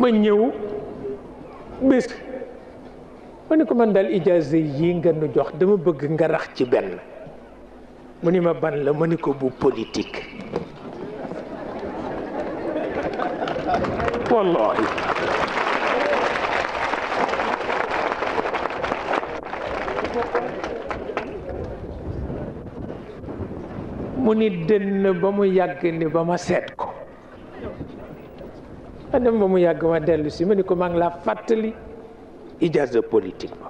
ma ñëw bés ma ni ko man daal ijaaza yi nga nu jox dama bëgg nga rax ci benn. mu ni ma ban la ma ni ko bu politique. wallahi mu ni dënn ba mu yàgg ni ba ma seet ko ma dem ba mu yàgg ma dellu si ma ni ko maa ngi laa fàttali ijaaza politique ba.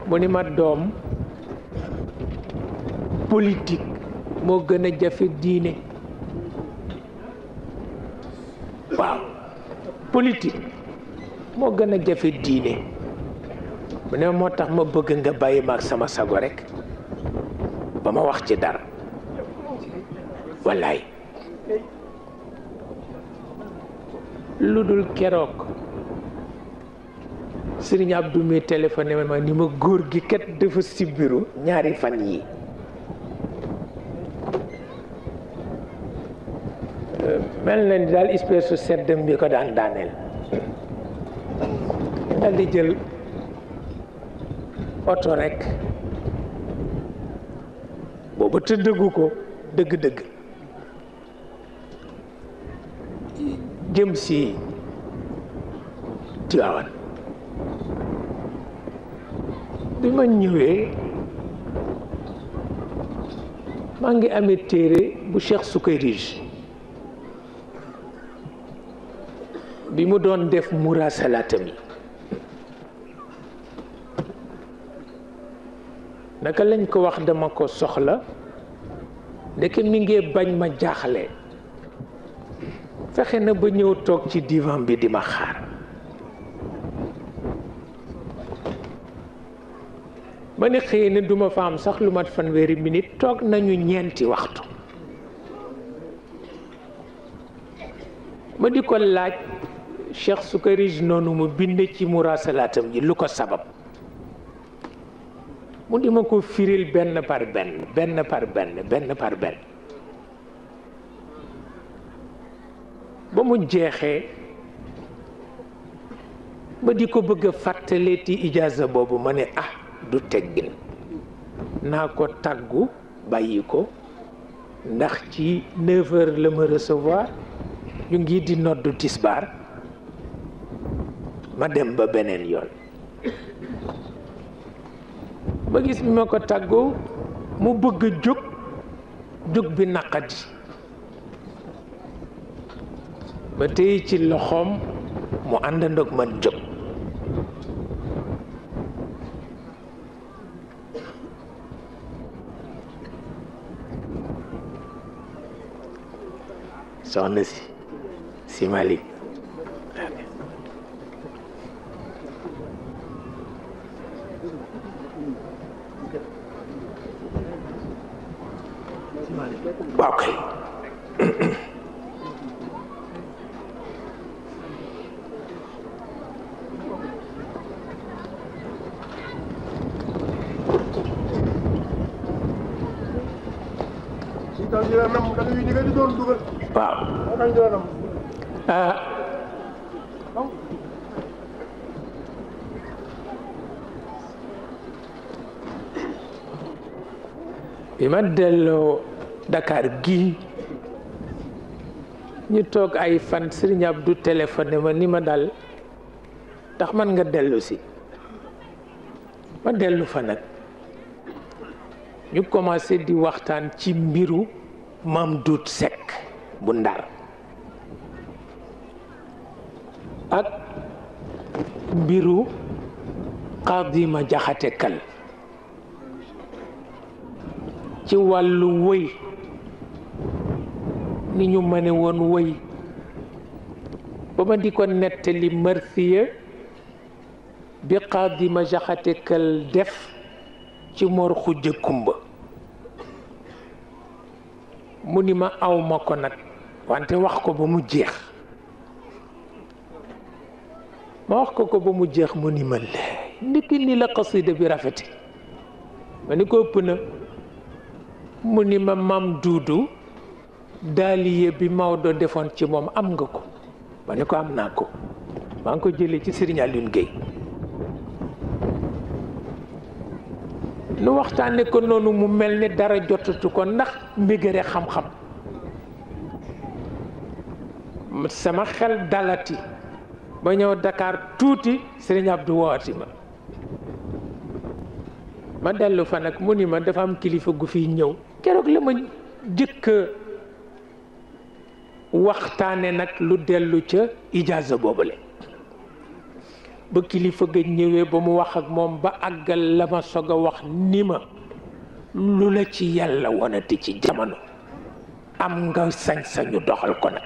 mu ni ma doom politique moo gën a jafe diine. waaw politique moo gën a jafe diine. mu ne moo tax ma bëgg nga bàyyi ma ak sama sago rek ba ma wax ci dara. wallaay lu dul keroog Sëriñ Abdou mi téléphoné ma ni ma góor gi kat dafa sibiru ñaari fan yi mel na ni daal espèce su seddam bi ko daan daaneel. dal di jël oto rek boobu te dëggu ko dëgg-dëgg jëm si Tiwaawan. bi ma ñëwee maa ngi amee téere bu Cheikh Sukayrij bi mu doon def murasalatam yi. naka lañ ko wax dama ko soxla ndeke mi ngi bañ ma jaaxle fexe na ba ñëw toog ci divan bi di ma xaar. ma ni xëy na duma fa am sax lu mat fanweeri minute toog nañu ñeenti waxtu. ma di ko laaj Cheikh Sukayrij noonu mu bind ci murasalaatam ji lu ko sabab. mu di ma ko firil benn par benn benn par benn benn par benn ba mu jeexee ma di ko bëgg a fàttaleeti ijaaza boobu ma ne du teggin naa ko tàggu bàyyi ko ndax ci 9 heures la ma recevoir ñu ngi di noddu tisbaar ma dem ba beneen yoon. ba gis bi ma ko tàggoo mu bëgg jóg bi naqadi ba tey ci loxoom mu àndandoog man jóg. soxna si Malick waaw kay bi ma delloo Dakar gi ñu toog ay fan Sëriñ Abdou téléphoné ma ni ma dal tax man nga dellu si ma dellu fa nag ñu commencé di waxtaan ci mbiru Maam Duut Sekk bu Ndar ak mbiru Xaadima Jaxate Kal ci wàllu wëy ni ñu mëne woon wëy ba ma di ko nettali marsiya bi Xaadima Jaxate Kal def ci Mor Xujja Kumba mu ni ma aw ma ko nag wante wax ko ba mu jeex ma wax ko ba mu jeex mu ni ma lee ndiki ni la xasida bi rafete ma ni ko ëpp na mu ni ma Maam Duudu daaliye bi Maodo defoon ci moom am nga ko ma ne ko am naa ko maa ngi ko jëlee ci Serigne Alioune Gueye nu waxtaane ko noonu mu mel ni dara jotatu ko ndax mbégére xam-xam sama xel dalati ba ñëw Dakar tuuti Serigne Abdou wooti ma dellu fa nag mu ni ma dafa am kilifa gu fiy ñëw keroog la ma jëkk waxtaane nag lu dellu ca ijaaza boobule ba kilifa ga ñëwee ba mu wax ak moom ba àggal la ma soog a wax ni ma lu la ci yàlla wonati ci jamono am nga sañ-sañu doxal ko nag